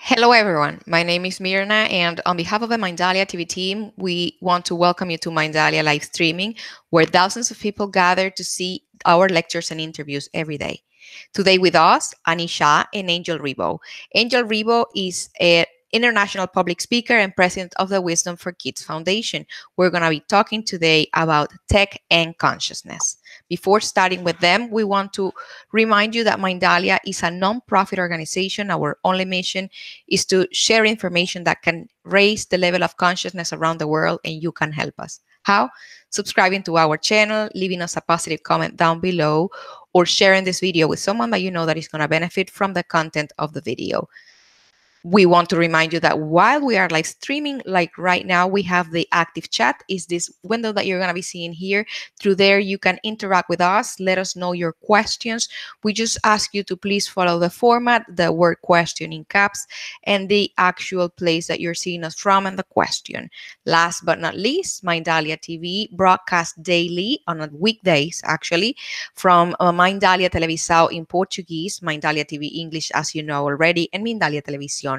Hello, everyone. My name is Mirna, and on behalf of the Mindalia TV team, we want to welcome you to Mindalia live streaming, where thousands of people gather to see our lectures and interviews every day. Today with us, Anishaa and Angel Rebo. Angel Rebo is an international public speaker and president of the Wisdom for Kids Foundation. We're going to be talking today about tech and consciousness. Before starting with them, we want to remind you that Mindalia is a non-profit organization. Our only mission is to share information that can raise the level of consciousness around the world, and you can help us. How? Subscribing to our channel, leaving us a positive comment down below, or sharing this video with someone that you know that is going to benefit from the content of the video. We want to remind you that while we are live streaming, like right now, we have the active chat, is this window that you're going to be seeing here. Through there, you can interact with us, let us know your questions. We just ask you to please follow the format, the word question in caps, and the actual place that you're seeing us from and the question. Last but not least, Mindalia TV broadcasts daily on weekdays, actually, from Mindalia Televisão in Portuguese, Mindalia TV English, as you know already, and Mindalia Televisión.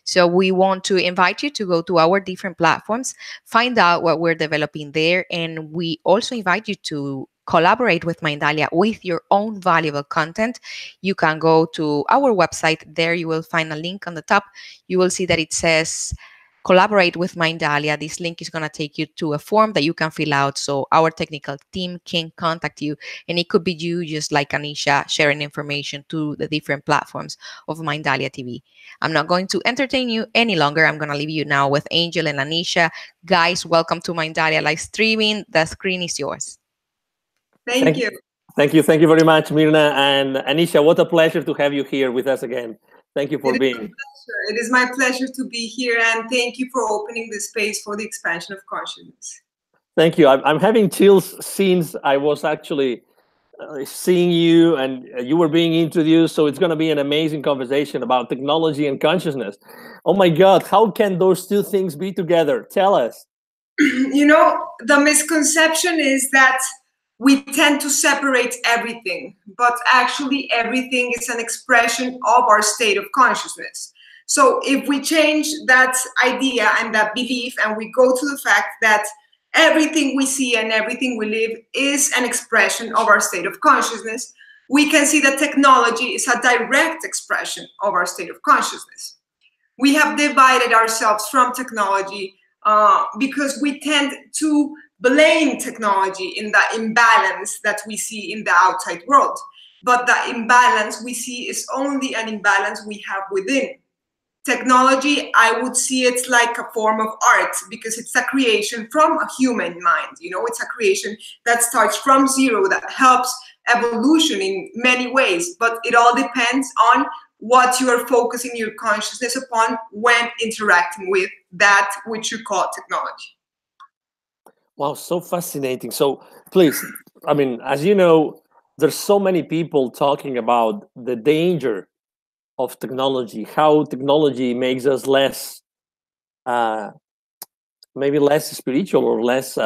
So we want to invite you to go to our different platforms, find out what we're developing there, and we also invite you to collaborate with Mindalia with your own valuable content. You can go to our website. There you will find a link on the top. You will see that it says collaborate with Mindalia. This link is going to take you to a form that you can fill out so our technical team can contact you. And it could be you, just like Anishaa, sharing information to the different platforms of Mindalia TV. I'm not going to entertain you any longer. I'm going to leave you now with Angel and Anishaa. Guys, welcome to Mindalia live streaming. The screen is yours. Thank you. Thank you very much, Mirna and Anishaa. What a pleasure to have you here with us again. Thank you for being. It is my pleasure to be here, and thank you for opening the space for the expansion of consciousness. Thank you. I'm having chills since I was actually seeing you and you were being introduced. So it's going to be an amazing conversation about technology and consciousness. Oh my God, how can those two things be together? Tell us. You know, the misconception is that we tend to separate everything, but actually everything is an expression of our state of consciousness. So if we change that idea and that belief, and we go to the fact that everything we see and everything we live is an expression of our state of consciousness, we can see that technology is a direct expression of our state of consciousness. We have divided ourselves from technology because we tend to blame technology in the imbalance that we see in the outside world. But the imbalance we see is only an imbalance we have within. Technology, I would see it's like a form of art because it's a creation from a human mind. You know, it's a creation that starts from zero, that helps evolution in many ways, but it all depends on what you are focusing your consciousness upon when interacting with that which you call technology. Wow, so fascinating. So please, I mean, as you know, there's so many people talking about the danger of technology, how technology makes us less, maybe less spiritual or less,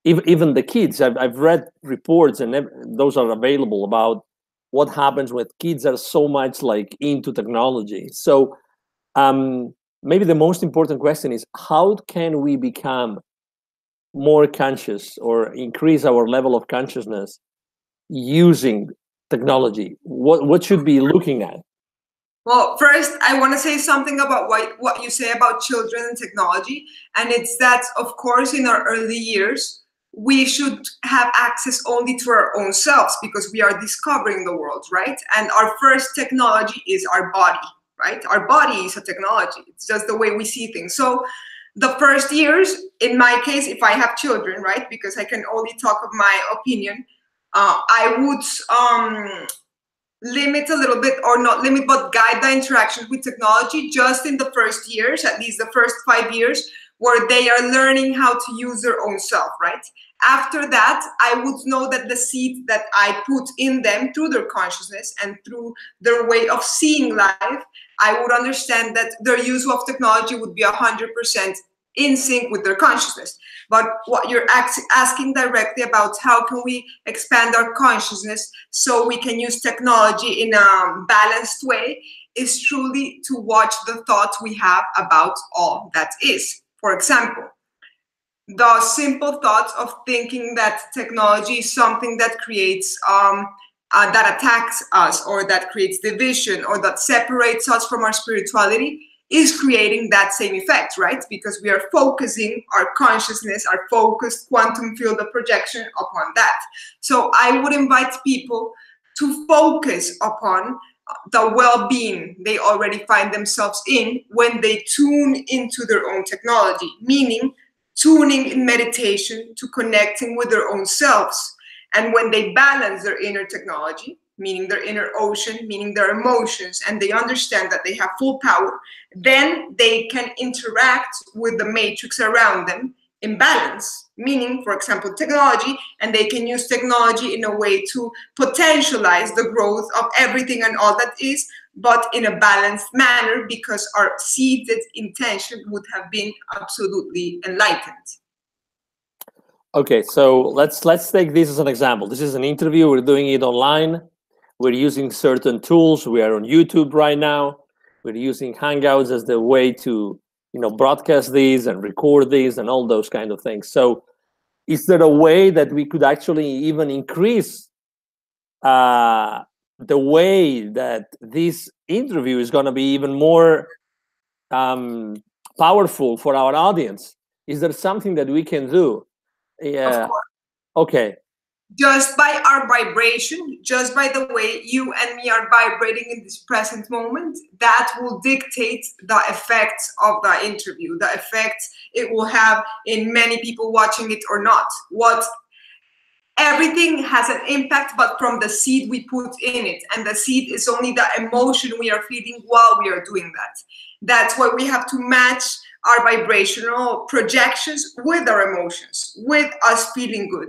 even the kids. I've read reports, and those are available, about what happens when kids are so much like into technology. So maybe the most important question is, how can we become more conscious or increase our level of consciousness using technology? What should we be looking at? Well, first, I want to say something about what you say about children and technology. And it's that, of course, in our early years, we should have access only to our own selves because we are discovering the world, right? And our first technology is our body, right? Our body is a technology. It's just the way we see things. So the first years, in my case, if I have children, right, because I can only talk of my opinion, I would limit a little bit, or not limit, but guide the interaction with technology just in the first years, at least the first 5 years, where they are learning how to use their own self, right? After that, I would know that the seed that I put in them through their consciousness and through their way of seeing life, I would understand that their use of technology would be 100% in sync with their consciousness. But what you're asking directly about, how can we expand our consciousness so we can use technology in a balanced way, is truly to watch the thoughts we have about all that is. For example, the simple thoughts of thinking that technology is something that creates that attacks us, or that creates division, or that separates us from our spirituality, is creating that same effect, right? Because we are focusing our consciousness, our focused quantum field of projection upon that. So I would invite people to focus upon the well-being they already find themselves in when they tune into their own technology, meaning tuning in meditation to connecting with their own selves. And when they balance their inner technology, meaning their inner ocean, meaning their emotions, and they understand that they have full power, then they can interact with the matrix around them in balance, meaning, for example, technology, and they can use technology in a way to potentialize the growth of everything and all that is, but in a balanced manner, because our seeded intention would have been absolutely enlightened. Okay, so let's take this as an example. This is an interview. We're doing it online. We're using certain tools. We are on YouTube right now. We're using Hangouts as the way to, broadcast these and record these and all those kind of things. So, is there a way that we could actually even increase the way that this interview is going to be even more powerful for our audience? Is there something that we can do? Yeah. Okay. Just by our vibration, just by the way you and me are vibrating in this present moment, that will dictate the effects of the interview, the effects it will have in many people watching it or not. Everything has an impact, but from the seed we put in it. And the seed is only the emotion we are feeling while we are doing that. That's why we have to match our vibrational projections with our emotions, with us feeling good,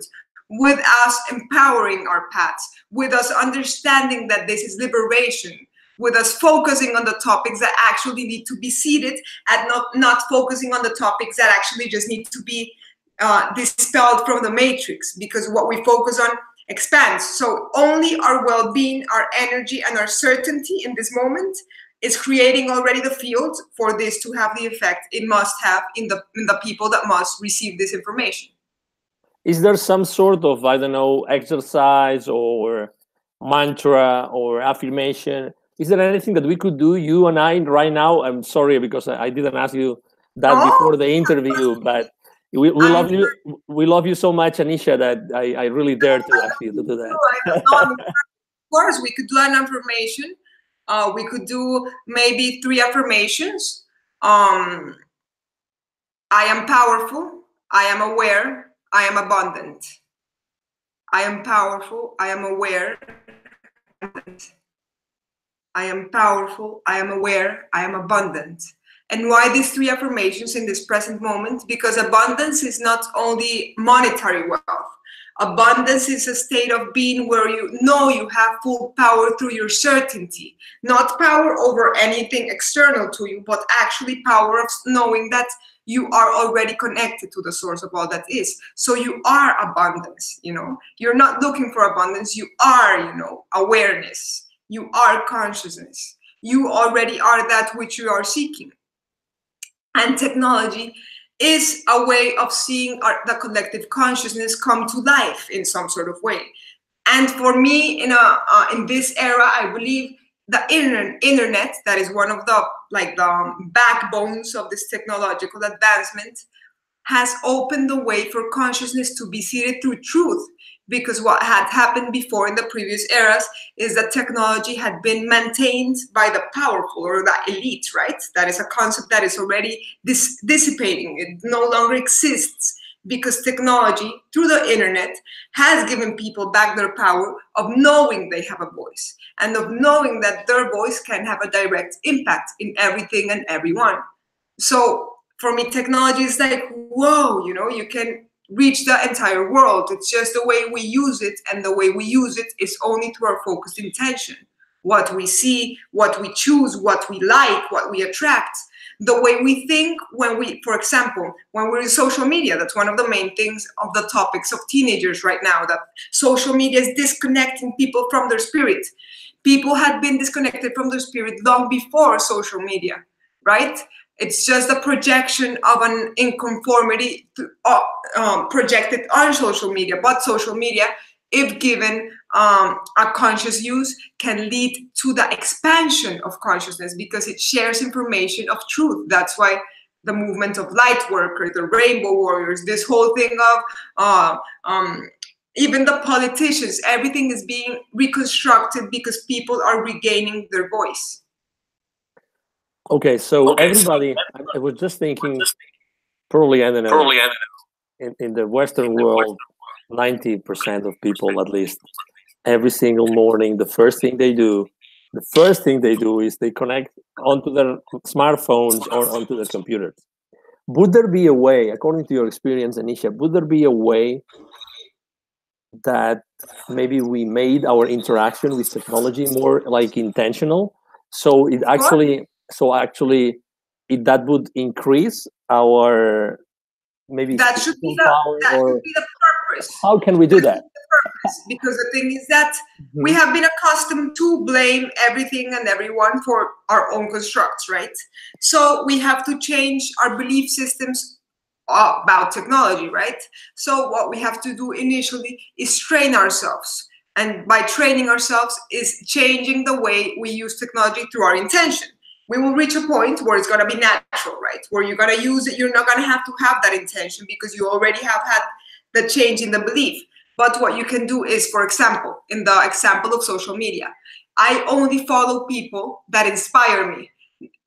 with us empowering our paths, with us understanding that this is liberation, with us focusing on the topics that actually need to be seeded, and not focusing on the topics that actually just need to be dispelled from the matrix, because what we focus on expands. So only our well-being, our energy, and our certainty in this moment is creating already the field for this to have the effect it must have in the people that must receive this information. Is there some sort of, I don't know, exercise or mantra or affirmation? Is there anything that we could do, you and I, right now? I'm sorry because I didn't ask you that before the interview, but we love you. We love you so much, Anishaa, that I really dare to ask you to do that. Of course, we could do an affirmation. We could do maybe 3 affirmations. I am powerful. I am aware. I am abundant. I am powerful. I am aware. I am powerful. I am aware. I am abundant. And why these 3 affirmations in this present moment? Because abundance is not only monetary wealth. Abundance is a state of being where you know you have full power through your certainty. Not power over anything external to you, but actually power of knowing that you are already connected to the source of all that is. So you are abundance, You're not looking for abundance. You are, awareness. You are consciousness. You already are that which you are seeking. And technology is a way of seeing the collective consciousness come to life in some sort of way. And for me, in this era, I believe the internet, that is one of the backbones of this technological advancement, has opened the way for consciousness to be seated through truth. Because what had happened before in the previous eras is that technology had been maintained by the powerful or the elite, right? That is a concept that is already dissipating. It no longer exists because technology, through the internet, has given people back their power of knowing they have a voice and of knowing that their voice can have a direct impact in everything and everyone. So for me, technology is like, whoa, you can reach the entire world. It's just the way we use it, and the way we use it is only through our focused intention. what we see, what we choose, what we like, what we attract, the way we think when we, for example, when we're in social media. That's one of the main things of the topics of teenagers right now, that social media is disconnecting people from their spirit. People had been disconnected from their spirit long before social media, right? It's just a projection of an inconformity projected on social media. But social media, if given a conscious use, can lead to the expansion of consciousness because it shares information of truth. That's why the movement of light workers, the rainbow warriors, this whole thing of even the politicians, everything is being reconstructed because people are regaining their voice. Okay, so everybody, I was just thinking, probably, I don't know, in the Western world, 90% of people at least, every single morning, the first thing they do is they connect onto their smartphones or onto their computers. Would there be a way, according to your experience, Anishaa, would there be a way that maybe we made our interaction with technology more like intentional? So it actually, that would increase our maybe that should be the purpose. How can we do that? Because the thing is that we have been accustomed to blame everything and everyone for our own constructs, right? So we have to change our belief systems about technology, right? So what we have to do initially is train ourselves. And by training ourselves is changing the way we use technology through our intention. We will reach a point where it's going to be natural, right? Where you're going to use it, you're not going to have that intention because you already have had the change in the belief. But what you can do is, for example, in the example of social media, I only follow people that inspire me.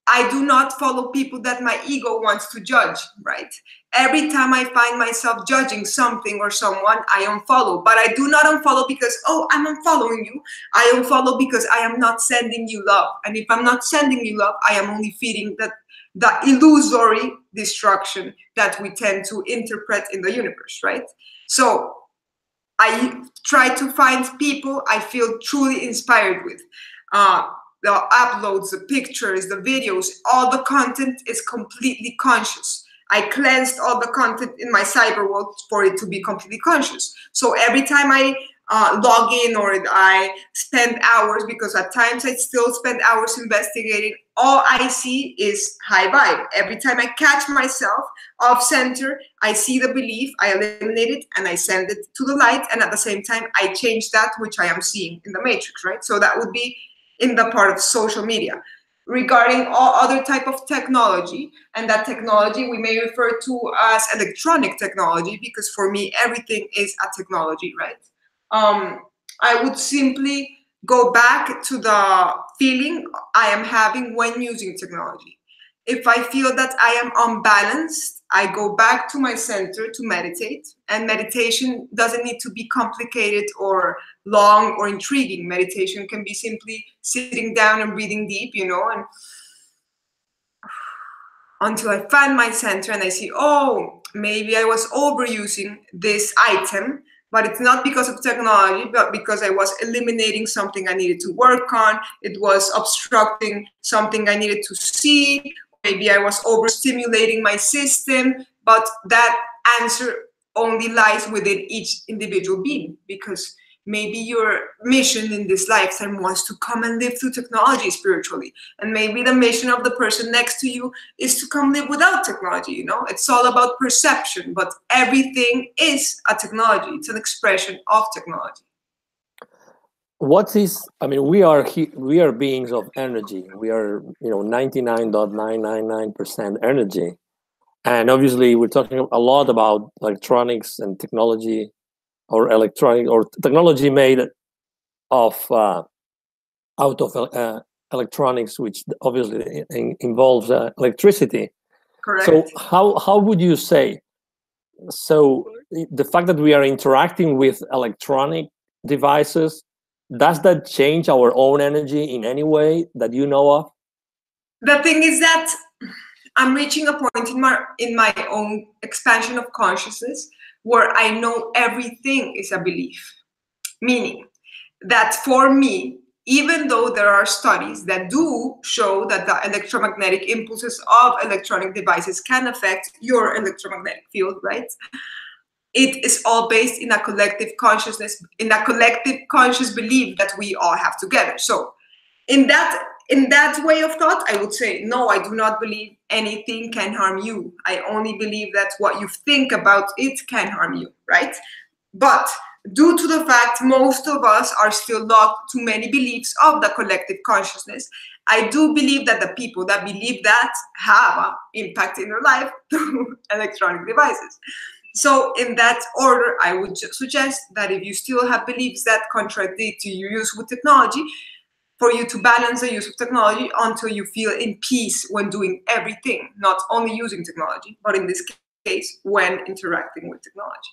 I do not follow people that my ego wants to judge, right? Every time I find myself judging something or someone, I unfollow. But I do not unfollow because, oh, I'm unfollowing you. I unfollow because I am not sending you love. And if I'm not sending you love, I am only feeding the illusory destruction that we tend to interpret in the universe, right? So I try to find people I feel truly inspired with. The uploads, the pictures, the videos, all the content is completely conscious. I cleansed all the content in my cyber world for it to be completely conscious. So every time I log in or I spend hours, because at times I still spend hours investigating, all I see is high vibe. Every time I catch myself off center, I see the belief, I eliminate it, and I send it to the light. And at the same time, I change that which I am seeing in the matrix, right? So that would be in the part of social media. Regarding all other type of technology, and that technology we may refer to as electronic technology, because for me everything is a technology, right? I would simply go back to the feeling I am having when using technology. If I feel that I am unbalanced, I go back to my center to meditate. And meditation doesn't need to be complicated or long or intriguing. Meditation can be simply sitting down and breathing deep, and until I find my center and I see, oh, maybe I was overusing this item, but it's not because of technology, but because I was eliminating something I needed to work on. It was obstructing something I needed to see. Maybe I was overstimulating my system, but that answer only lies within each individual being, because maybe your mission in this lifetime was to come and live through technology spiritually. And maybe the mission of the person next to you is to come live without technology. It's all about perception, but everything is a technology. It's an expression of technology. We are beings of energy. We are 99.999% energy. And obviously we're talking a lot about electronics and technology, or technology made of out of electronics, which obviously involves electricity. Correct. So how would you say, so the fact that we are interacting with electronic devices, does that change our own energy in any way that you know of? The thing is that I'm reaching a point in my own expansion of consciousness where I know everything is a belief. Meaning that for me, even though there are studies that do show that the electromagnetic impulses of electronic devices can affect your electromagnetic field, right? It is all based in a collective consciousness, in a collective conscious belief that we all have together. So in that way of thought, I would say, no, I do not believe anything can harm you. I only believe that what you think about it can harm you, right? But due to the fact most of us are still locked to many beliefs of the collective consciousness, I do believe that the people that believe that have an impact in their life through electronic devices. So in that order, I would suggest that if you still have beliefs that contradict your use with technology, for you to balance the use of technology until you feel in peace when doing everything, not only using technology, but in this case, when interacting with technology.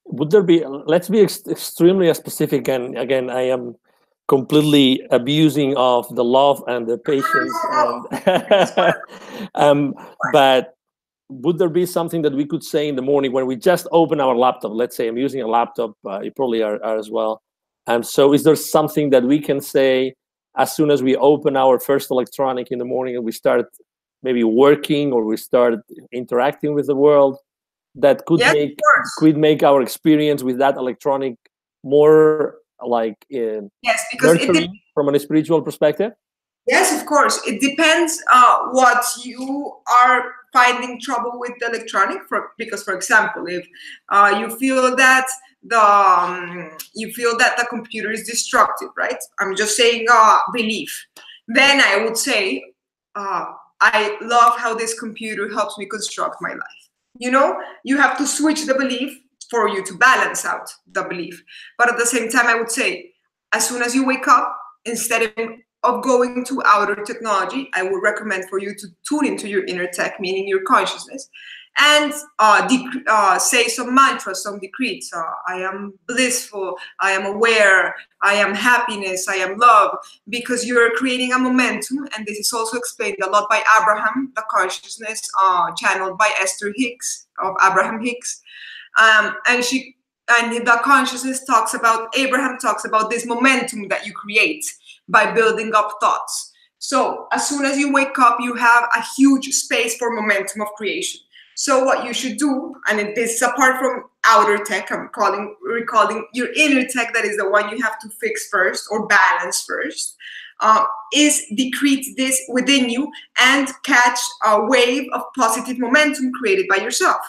Would there be, let's be extremely specific, and again, I am completely abusing of the love and the patience, but would there be something that we could say in the morning when we just open our laptop? Let's say I'm using a laptop, you probably are as well. So is there something that we can say as soon as we open our first electronic in the morning and we start maybe working or we start interacting with the world, that could make our experience with that electronic more like nurturing from a spiritual perspective? Yes, of course. It depends what you are finding trouble with the electronic. Because, for example, if you feel that the computer is destructive, right? I'm just saying belief. Then I would say, I love how this computer helps me construct my life. You know, you have to switch the belief for you to balance out the belief. But at the same time, I would say, as soon as you wake up, instead of going to outer technology, I would recommend for you to tune into your inner tech, meaning your consciousness, and say some mantras, some decrees. I am blissful, I am aware, I am happiness, I am love, because you're creating a momentum. And this is also explained a lot by Abraham, the consciousness channeled by Esther Hicks of Abraham Hicks. And the consciousness Abraham talks about this momentum that you create by building up thoughts. So as soon as you wake up, you have a huge space for momentum of creation. So what you should do, and this is apart from outer tech, I'm recalling your inner tech, that is the one you have to fix first or balance first, is decrete this within you and catch a wave of positive momentum created by yourself.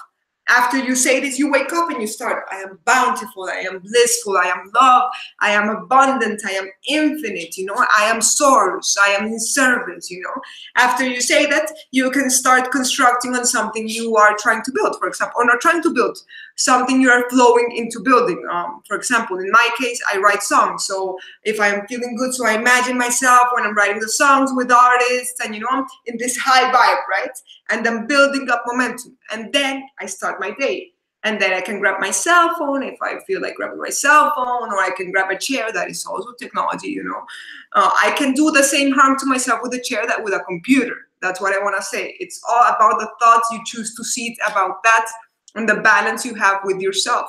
After you say this, you wake up and you start, I am bountiful, I am blissful, I am love, I am abundant, I am infinite, you know, I am source, I am in service, you know. After you say that, you can start constructing on something you are trying to build, for example, or not trying to build, something you are flowing into building. For example, in my case, I write songs. So if I'm feeling good, so I imagine myself when I'm writing the songs with artists and, you know, I'm in this high vibe, right? And I'm building up momentum. And then I start my day. And then I can grab my cell phone if I feel like grabbing my cell phone, or I can grab a chair. That is also technology, you know. I can do the same harm to myself with a chair that with a computer. That's what I want to say. It's all about the thoughts you choose to see it about that and the balance you have with yourself.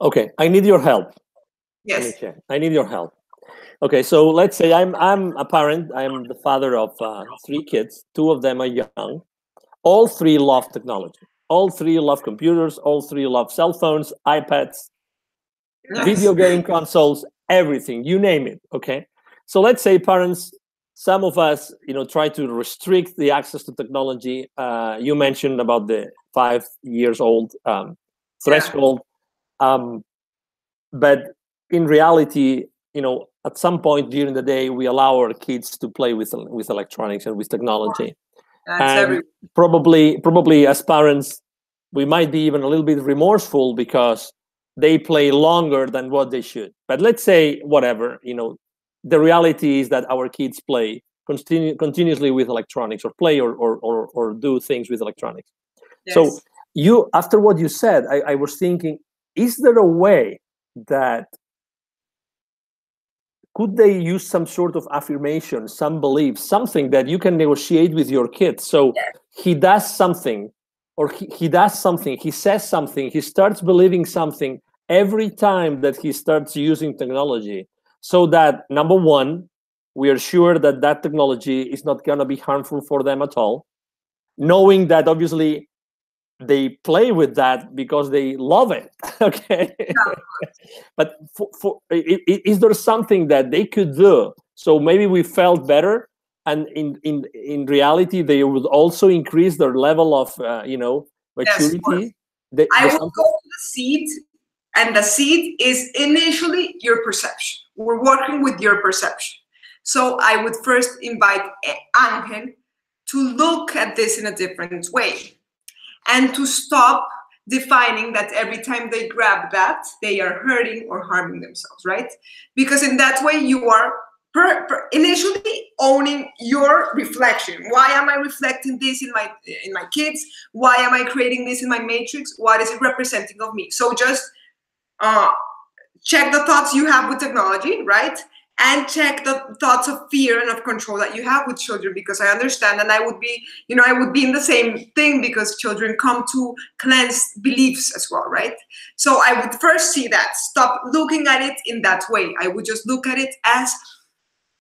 Okay, I need your help. Yes. Anishaa, I need your help. Okay, so let's say I'm a parent. I'm the father of 3 kids. 2 of them are young. All 3 love technology. All 3 love computers. All 3 love cell phones, iPads, video game consoles, everything. You name it. Okay, so let's say parents. Some of us, you know, try to restrict the access to technology. You mentioned about the 5 years old threshold, but in reality, you know, at some point during the day, we allow our kids to play with electronics and with technology. And probably as parents, we might be even a little bit remorseful because they play longer than what they should. But let's say whatever, you know, the reality is that our kids play continuously with electronics, or play or do things with electronics. Yes. So after what you said, I was thinking, is there a way that could they use some sort of affirmation, some belief, something that you can negotiate with your kid? So he does something, or he does something, he says something, he starts believing something every time that he starts using technology. so that, number one, we are sure that that technology is not going to be harmful for them at all, knowing that obviously they play with that because they love it. Okay. But is there something that they could do so maybe we felt better, and in reality they would also increase their level of maturity? I will go to the seed, and the seed is initially your perception. We're working with your perception. So I would first invite Angel to look at this in a different way, and to stop defining that every time they grab that, they are hurting or harming themselves, right? Because in that way, you are initially owning your reflection. Why am I reflecting this in my kids? Why am I creating this in my matrix? What is it representing of me? So just check the thoughts you have with technology, right? And check the thoughts of fear and of control that you have with children, because I understand, and I would be in the same thing, because children come to cleanse beliefs as well, right? So I would first see that, stop looking at it in that way. I would just look at it as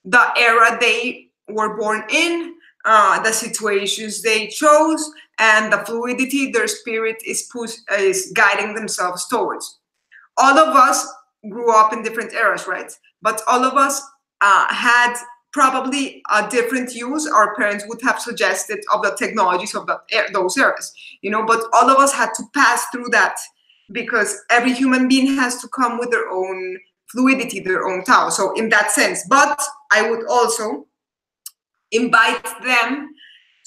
the era they were born in, the situations they chose, and the fluidity their spirit is guiding themselves towards. All of us grew up in different eras, right? But all of us had probably a different use our parents would have suggested of the technologies of those eras, but all of us had to pass through that, because every human being has to come with their own fluidity, their own Tao. So in that sense, but I would also invite them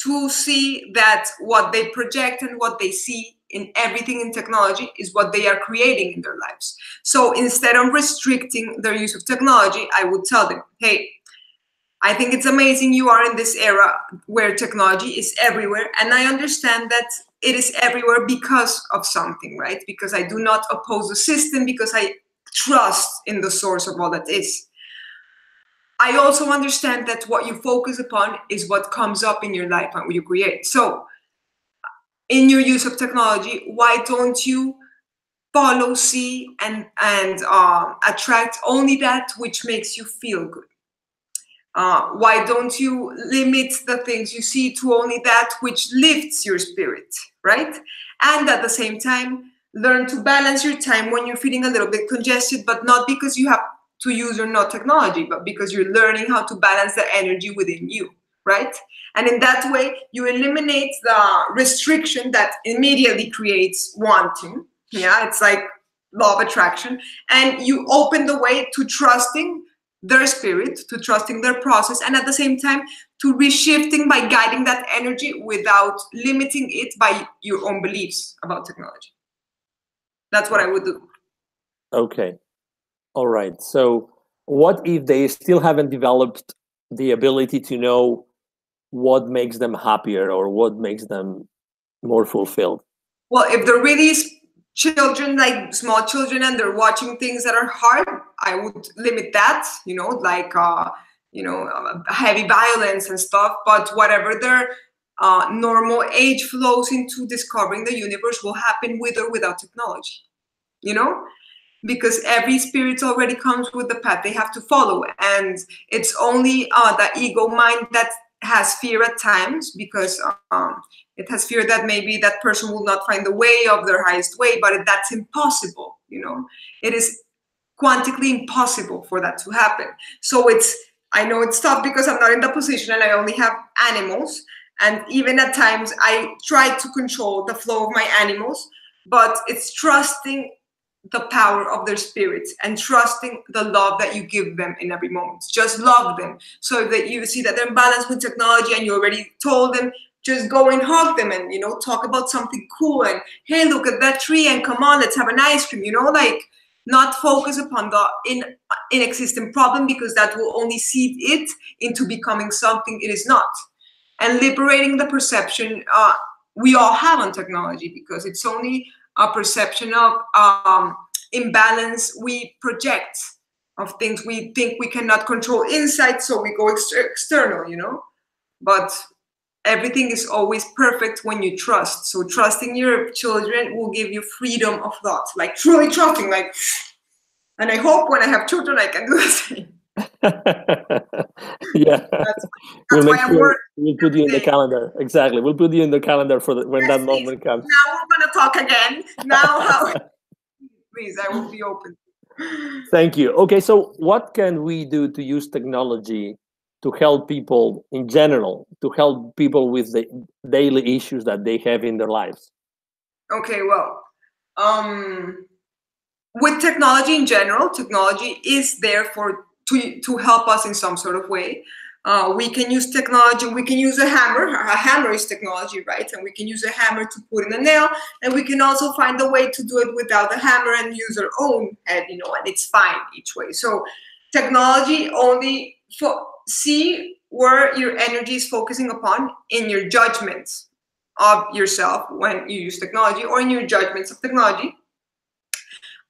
to see that what they project and what they see in everything in technology is what they are creating in their lives. So instead of restricting their use of technology, I would tell them, hey, I think it's amazing you are in this era where technology is everywhere. And I understand that it is everywhere because of something, right? Because I do not oppose the system, because I trust in the source of all that is. I also understand that what you focus upon is what comes up in your life and what you create. So in your use of technology, why don't you follow, see, and attract only that which makes you feel good? Why don't you limit the things you see to only that which lifts your spirit, right? And at the same time, learn to balance your time when you're feeling a little bit congested, but not because you have to use or not technology, but because you're learning how to balance the energy within you, right? And in that way, you eliminate the restriction that immediately creates wanting. Yeah, it's like law of attraction. And you open the way to trusting their spirit, to trusting their process, and at the same time, to reshifting by guiding that energy without limiting it by your own beliefs about technology. That's what I would do. Okay. All right. So what if they still haven't developed the ability to know what makes them happier or what makes them more fulfilled? Well, if they're really children, like small children, and they're watching things that are hard, I would limit that, like, heavy violence and stuff. But whatever their normal age flows into discovering the universe will happen with or without technology, because every spirit already comes with the path they have to follow. And it's only the ego mind that has fear at times, because it has fear that maybe that person will not find the way of their highest way, but that's impossible. It is quantically impossible for that to happen. So I know it's tough because I'm not in the position and I only have animals. And even at times I try to control the flow of my animals, but it's trusting the power of their spirits and trusting the love that you give them in every moment. Just love them. So that you see that they're in balance with technology and you already told them, just go and hug them and, talk about something cool and, hey, look at that tree and come on, let's have an ice cream, like not focus upon the inexistent problem, because that will only seed it into becoming something it is not. And liberating the perception we all have on technology, because it's only a perception of imbalance we project, of things we think we cannot control inside, so we go external, but everything is always perfect when you trust. So trusting your children will give you freedom of thought, like truly trusting, like And I hope when I have children, I can do the same. Yeah, That's we'll why make I'm sure working we'll put you in the every day. calendar. Exactly, we'll put you in the calendar for when Yes, that please. moment comes. Now we're gonna talk again. Now, how? Please, I will be open. Thank you. Okay, so what can we do to use technology to help people in general, to help people with the daily issues that they have in their lives? Okay, well, with technology in general, technology is there to help us in some sort of way. We can use technology. We can use a hammer. A hammer is technology, right? And we can use a hammer to put in a nail. And we can also find a way to do it without the hammer and use our own head, and it's fine each way. So technology only see where your energy is focusing upon in your judgments of yourself when you use technology, or in your judgments of technology.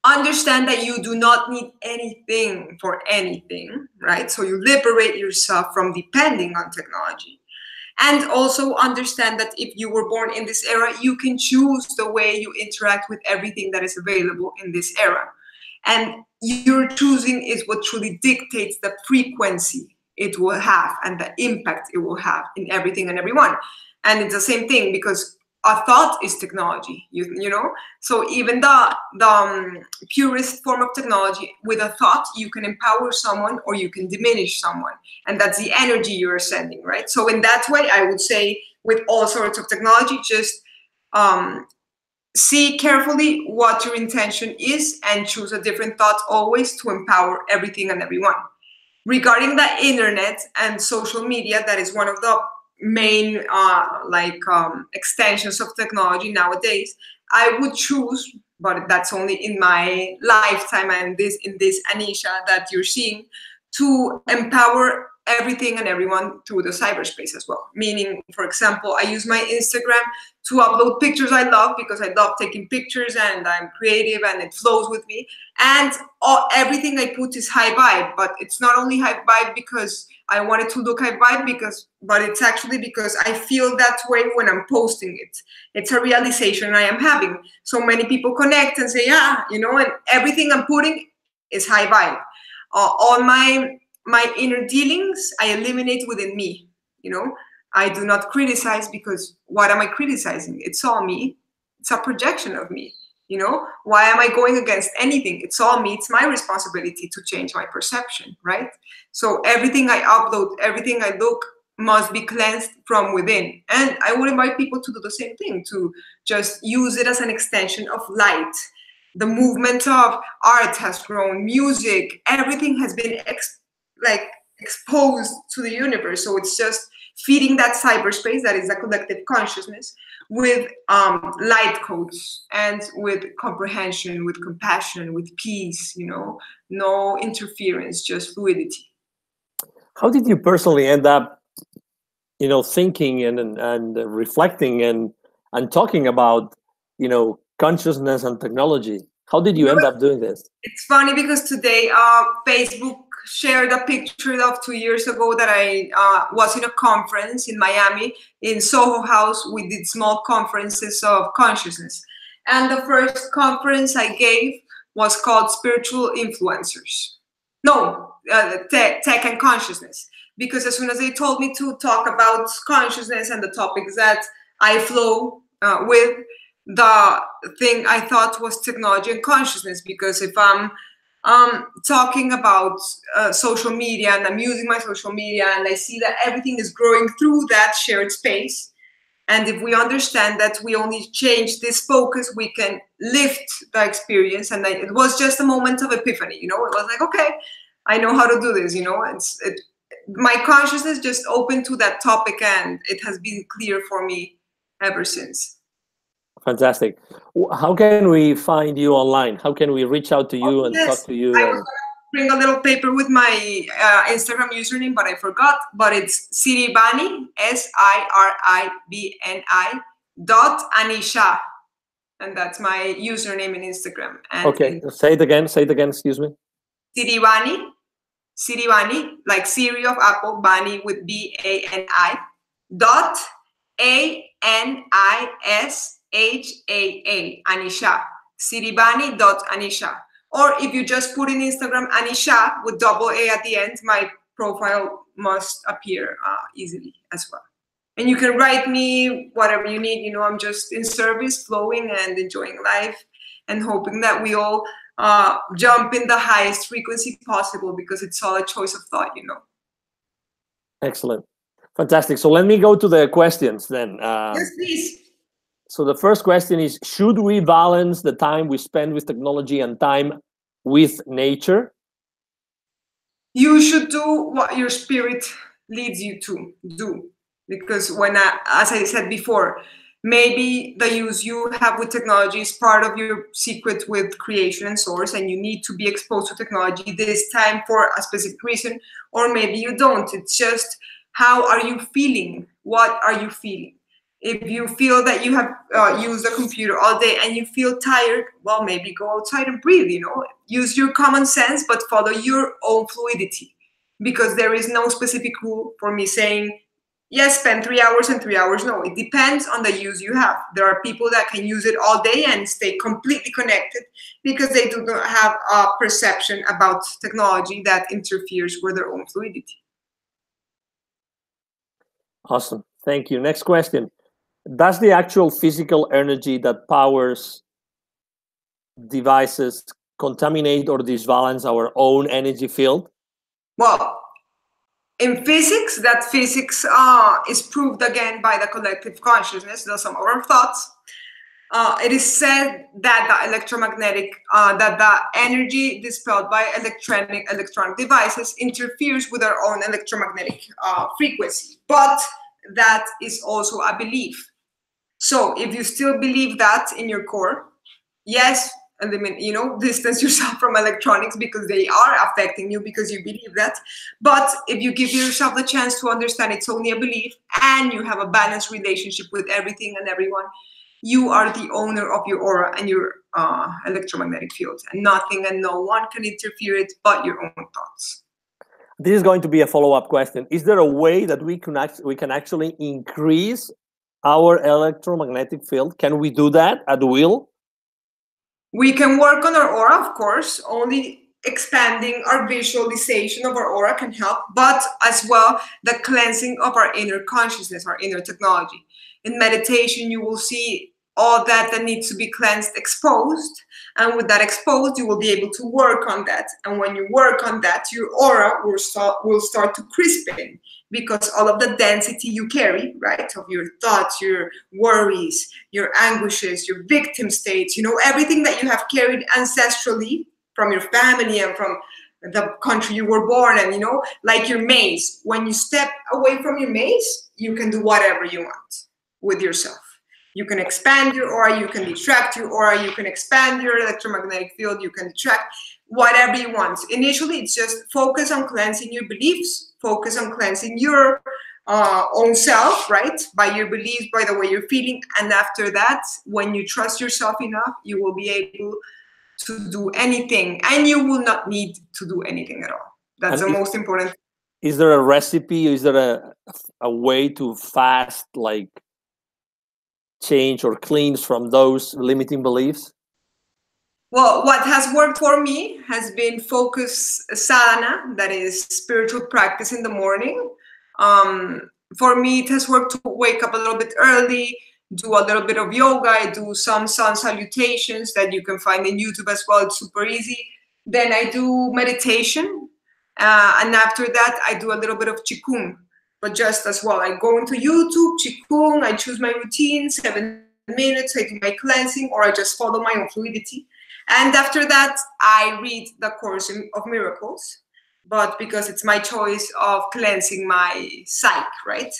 Understand that you do not need anything for anything, right? So you liberate yourself from depending on technology. And also understand that if you were born in this era, you can choose the way you interact with everything that is available in this era. And your choosing is what truly dictates the frequency it will have and the impact it will have in everything and everyone. And it's the same thing, because a thought is technology, you know. So even the purest form of technology, with a thought you can empower someone or you can diminish someone, and that's the energy you're sending, right? So in that way, I would say with all sorts of technology, just see carefully what your intention is and choose a different thought always to empower everything and everyone. Regarding the internet and social media, that is one of the main extensions of technology nowadays. I would choose, but that's only in my lifetime and in this Anisha that you're seeing, to empower everything and everyone through the cyberspace as well. Meaning, for example, I use my Instagram to upload pictures I love, because I love taking pictures and I'm creative and it flows with me. And everything I put is high vibe, but it's not only high vibe because I want it to look high vibe, but it's actually because I feel that way when I'm posting it. It's a realization I am having. So many people connect and say, yeah, and everything I'm putting is high vibe. All my inner dealings I eliminate within me. I do not criticize, because what am I criticizing? It's all me. It's a projection of me. Why am I going against anything? It's all me. It's my responsibility to change my perception, right? So everything I upload, everything I look, must be cleansed from within. And I would invite people to do the same thing, to just use it as an extension of light. The movement of art has grown, music, everything has been exposed to the universe. So it's just feeding that cyberspace that is a collective consciousness with light codes and with comprehension, with compassion, with peace, no interference, just fluidity. How did you personally end up, thinking and reflecting and talking about, consciousness and technology? How did you end up doing this? It's funny because today Facebook shared a picture of 2 years ago that I was in a conference in Miami, in Soho House. We did small conferences of consciousness. And the first conference I gave was called Spiritual Influencers. No, Tech and Consciousness. Because as soon as they told me to talk about consciousness and the topics that I flow with, the thing I thought was technology and consciousness. Because if I'm talking about social media and I'm using my social media and I see that everything is growing through that shared space, and if we understand that we only change this focus, we can lift the experience. And it was just a moment of epiphany, it was like, okay, I know how to do this, my consciousness just opened to that topic, and it has been clear for me ever since. Fantastic. How can we find you online? How can we reach out to you and talk to you? I was gonna bring a little paper with my Instagram username, but I forgot. But it's Siribani, SIRIBNI .Anisha, and that's my username in Instagram. And okay, say it again. Say it again. Excuse me. Siribani, like Siri of Apple, Bani with BANI .ANISHAA, Anisha. Siribani.Anisha. Or if you just put in Instagram Anishaa with double A at the end, my profile must appear easily as well. And you can write me whatever you need. You know, I'm just in service, flowing and enjoying life, and hoping that we all jump in the highest frequency possible, because it's all a choice of thought, you know. Excellent. Fantastic. So let me go to the questions then. Yes, please. So the first question is, should we balance the time we spend with technology and time with nature? You should do what your spirit leads you to do. Because as I said before, maybe the use you have with technology is part of your secret with creation and source, and you need to be exposed to technology this time for a specific reason, or maybe you don't. It's just, how are you feeling? What are you feeling? If you feel that you have used the computer all day and you feel tired, well, maybe go outside and breathe, you know. Use your common sense, but follow your own fluidity. Because there is no specific rule for me saying, yes, spend 3 hours and 3 hours. No, it depends on the use you have. There are people that can use it all day and stay completely connected because they do not have a perception about technology that interferes with their own fluidity. Awesome. Thank you. Next question. Does the actual physical energy that powers devices contaminate or disbalance our own energy field? Well, in physics, that physics is proved again by the collective consciousness, the sum of our thoughts. It is said that the electromagnetic, that the energy dispelled by electronic devices interferes with our own electromagnetic frequency. But that is also a belief. So if you still believe that in your core, yes, distance yourself from electronics because they are affecting you because you believe that. But if you give yourself the chance to understand it's only a belief and you have a balanced relationship with everything and everyone, you are the owner of your aura and your electromagnetic field, and nothing and no one can interfere it but your own thoughts. This is going to be a follow-up question. Is there a way that we can actually increase our electromagnetic field? Can we do that at will? We can work on our aura, of course. Only expanding our visualization of our aura can help, but as well the cleansing of our inner consciousness, our inner technology. In meditation, you will see all that needs to be cleansed, exposed, and with that exposed, you will be able to work on that. And when you work on that, your aura will start to crispen, because all of the density you carry, right, of your thoughts, your worries, your anguishes, your victim states, everything that you have carried ancestrally from your family and from the country you were born in, like your maze. When you step away from your maze, you can do whatever you want with yourself. You can expand your aura, you can detract your aura, you can expand your electromagnetic field, you can detract whatever you want. Initially, it's just focus on cleansing your beliefs, focus on cleansing your own self, right? By your beliefs, by the way you're feeling. And after that, when you trust yourself enough, you will be able to do anything, and you will not need to do anything at all. That's the most important. Is there a recipe? Is there a way to fast, like, change or cleanse from those limiting beliefs? Well, what has worked for me has been focus sadhana, that is spiritual practice in the morning. For me, it has worked to wake up a little bit early, do a little bit of yoga. I do some sun salutations that you can find in YouTube as well. It's super easy. Then I do meditation. And after that, I do a little bit of qigong. But just as well, I go into YouTube, qigong, I choose my routine, 7 minutes, I do my cleansing, or I just follow my own fluidity. And after that, I read the Course of Miracles, but because it's my choice of cleansing my psyche, right?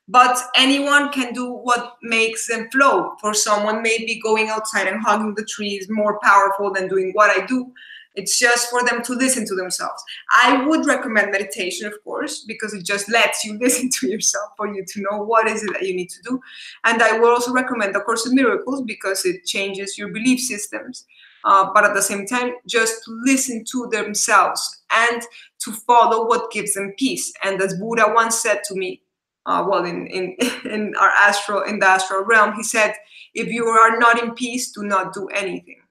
But anyone can do what makes them flow. For someone, maybe going outside and hugging the tree is more powerful than doing what I do. It's just for them to listen to themselves. I would recommend meditation, of course, because it just lets you listen to yourself, for you to know what is it that you need to do. And I would also recommend the Course of Miracles because it changes your belief systems. But at the same time, just to listen to themselves and to follow what gives them peace. And as Buddha once said to me, in the astral realm, he said, if you are not in peace, do not do anything.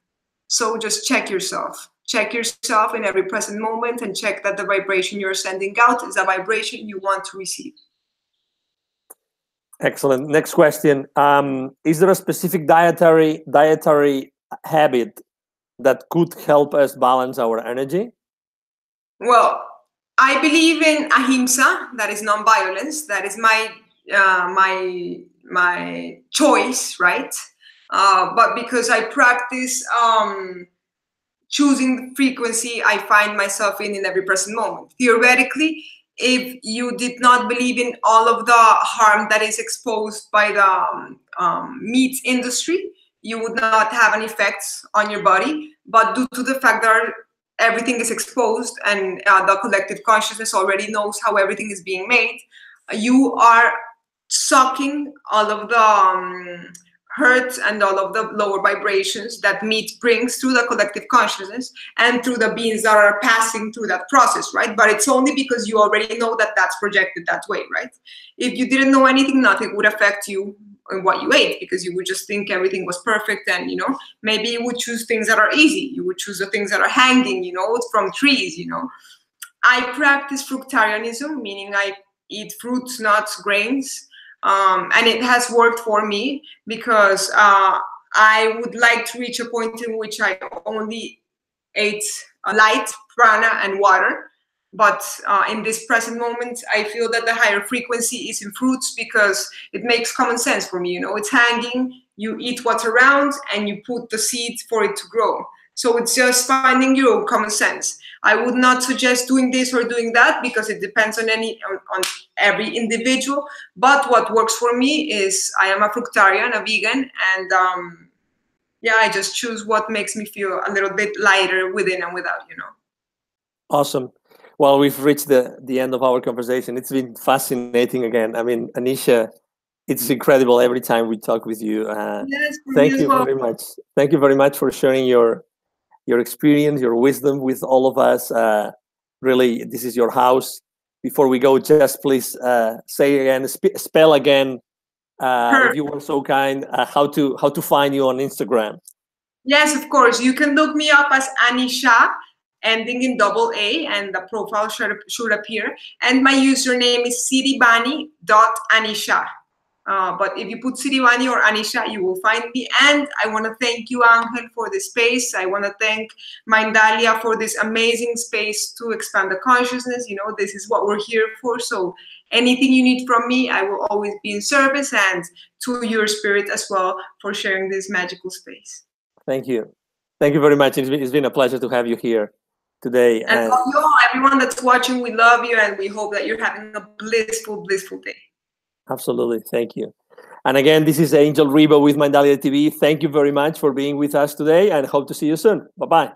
So just check yourself. check yourself in every present moment and check that the vibration you're sending out is a vibration you want to receive. Excellent. Next question. Is there a specific dietary habit that could help us balance our energy? Well, I believe in ahimsa, that is non-violence. That is my choice, right? But because I practice choosing the frequency I find myself in every present moment. Theoretically, if you did not believe in all of the harm that is exposed by the meat industry, you would not have any effects on your body. But due to the fact that everything is exposed and the collective consciousness already knows how everything is being made, you are sucking all of the hurt and all of the lower vibrations that meat brings through the collective consciousness and through the beings that are passing through that process, right? But it's only because you already know that that's projected that way, right? If you didn't know anything, nothing would affect you in what you ate, because you would just think everything was perfect, and maybe you would choose things that are easy. You would choose the things that are hanging, from trees. I practice fructarianism, meaning I eat fruits, nuts, grains. And it has worked for me because I would like to reach a point in which I only ate light, prana, and water. But in this present moment, I feel that the higher frequency is in fruits because it makes common sense for me. It's hanging, you eat what's around, and you put the seeds for it to grow. So it's just finding your own common sense. I would not suggest doing this or doing that because it depends on every individual. But what works for me is I am a fructarian, a vegan, and I just choose what makes me feel a little bit lighter within and without. Awesome. Well, we've reached the end of our conversation. It's been fascinating again. I mean, Anishaa, it's incredible every time we talk with you. Yes, thank you very much. Thank you very much for sharing your experience, your wisdom with all of us. Really, this is your house. Before we go, just please say again, spell again, if you were so kind, how to find you on Instagram. Yes, of course. You can look me up as Anishaa, ending in AA, and the profile should appear. And my username is siribani.anishaa. But if you put Siribani or Anishaa, you will find me. And I want to thank you, Angel, for this space. I want to thank Mindalia for this amazing space to expand the consciousness. This is what we're here for. So anything you need from me, I will always be in service, and to your spirit as well for sharing this magical space. Thank you. Thank you very much. It's been a pleasure to have you here today. And love you all, everyone that's watching, we love you, and we hope that you're having a blissful, blissful day. Absolutely. Thank you. And again, this is Angel Ribo with Mindalia TV. Thank you very much for being with us today, and hope to see you soon. Bye-bye.